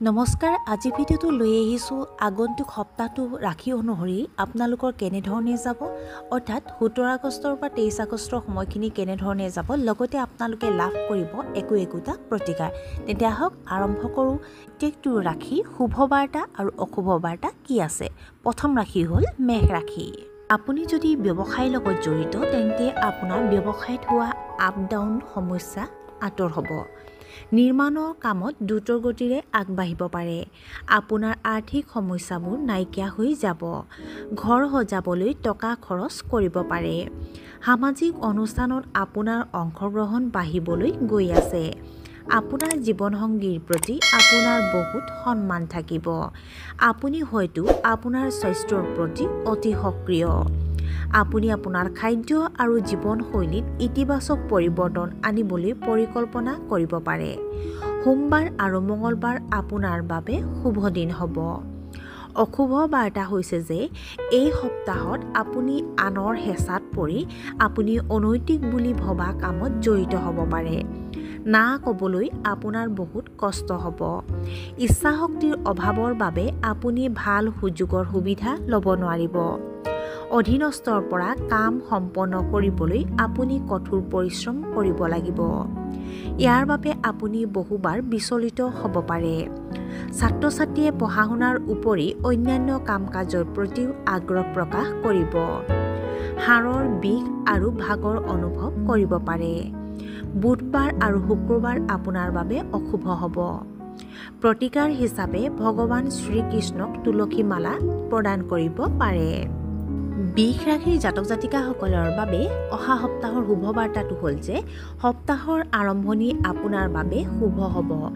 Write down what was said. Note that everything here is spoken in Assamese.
নমস্কাৰ, আজি ভিডিঅ'টো লৈ আহিছোঁ আগন্তুক সপ্তাহটো ৰাখি অনুসৰি আপোনালোকৰ কেনেধৰণে যাব, অৰ্থাৎ 17 আগষ্টৰ পৰা 23 আগষ্টৰ সময়খিনি কেনেধৰণে যাব, লগতে আপোনালোকে লাভ কৰিব একোটা প্ৰতিকাৰ। তেতিয়া আহক আৰম্ভ কৰোঁ। প্ৰত্যেকটো ৰাশি শুভ বাৰ্তা আৰু অশুভ বাৰ্তা কি আছে। প্ৰথম ৰাশি হ'ল মেষ ৰাশি। আপুনি যদি ব্যৱসায়ৰ লগত জড়িত তেন্তে আপোনাৰ ব্যৱসায়ত হোৱা আপ ডাউন সমস্যা আঁতৰ হ'ব। নিৰ্মাণৰ কামত দ্ৰুত গতিৰে আগবাঢ়িব পাৰে। আপোনাৰ আৰ্থিক সমস্যাবোৰ নাইকিয়া হৈ যাব। ঘৰ সজাবলৈ টকা খৰচ কৰিব পাৰে। সামাজিক অনুষ্ঠানত আপোনাৰ অংশগ্ৰহণ বাঢ়িবলৈ গৈ আছে। আপোনাৰ জীৱনসংগীৰ প্ৰতি আপোনাৰ বহুত সন্মান থাকিব। আপুনি হয়তো আপোনাৰ স্বাস্থ্যৰ প্ৰতি অতি সক্ৰিয়। আপুনি আপোনাৰ খাদ্য আৰু জীৱনশৈলীত ইতিবাচক পৰিৱৰ্তন আনিবলৈ পৰিকল্পনা কৰিব পাৰে। সোমবাৰ আৰু মঙলবাৰ আপোনাৰ বাবে শুভ দিন হ'ব। অশুভ বাৰ্তা হৈছে যে এই সপ্তাহত আপুনি আনৰ হেঁচাত পৰি আপুনি অনৈতিক বুলি ভবা কামত জড়িত হ'ব পাৰে। না ক'বলৈ আপোনাৰ বহুত কষ্ট হ'ব। ইচ্ছাশক্তিৰ অভাৱৰ বাবে আপুনি ভাল সুযোগৰ সুবিধা ল'ব নোৱাৰিব। অধীনস্থৰ পৰা কাম সম্পন্ন কৰিবলৈ আপুনি কঠোৰ পৰিশ্ৰম কৰিব লাগিব। ইয়াৰ বাবে আপুনি বহুবাৰ বিচলিত হ'ব পাৰে। ছাত্ৰ-ছাত্ৰীয়ে পঢ়া-শুনাৰ উপৰি অন্যান্য কাম-কাজৰ প্ৰতিও আগ্ৰহ প্ৰকাশ কৰিব। হাড়ৰ বিষ আৰু ভাগৰ অনুভৱ কৰিব পাৰে। বুধবাৰ আৰু শুক্ৰবাৰ আপোনাৰ বাবে অশুভ হ'ব। প্ৰতিকাৰ হিচাপে ভগৱান শ্ৰীকৃষ্ণক তুলসী মালা প্ৰদান কৰিব পাৰে। বৃষ ৰাশিৰ জাতক জাতিকাসকলৰ বাবে অহা সপ্তাহৰ শুভ বাৰ্তাটো হ'ল যে সপ্তাহৰ আৰম্ভণি আপোনাৰ বাবে শুভ হ'ব।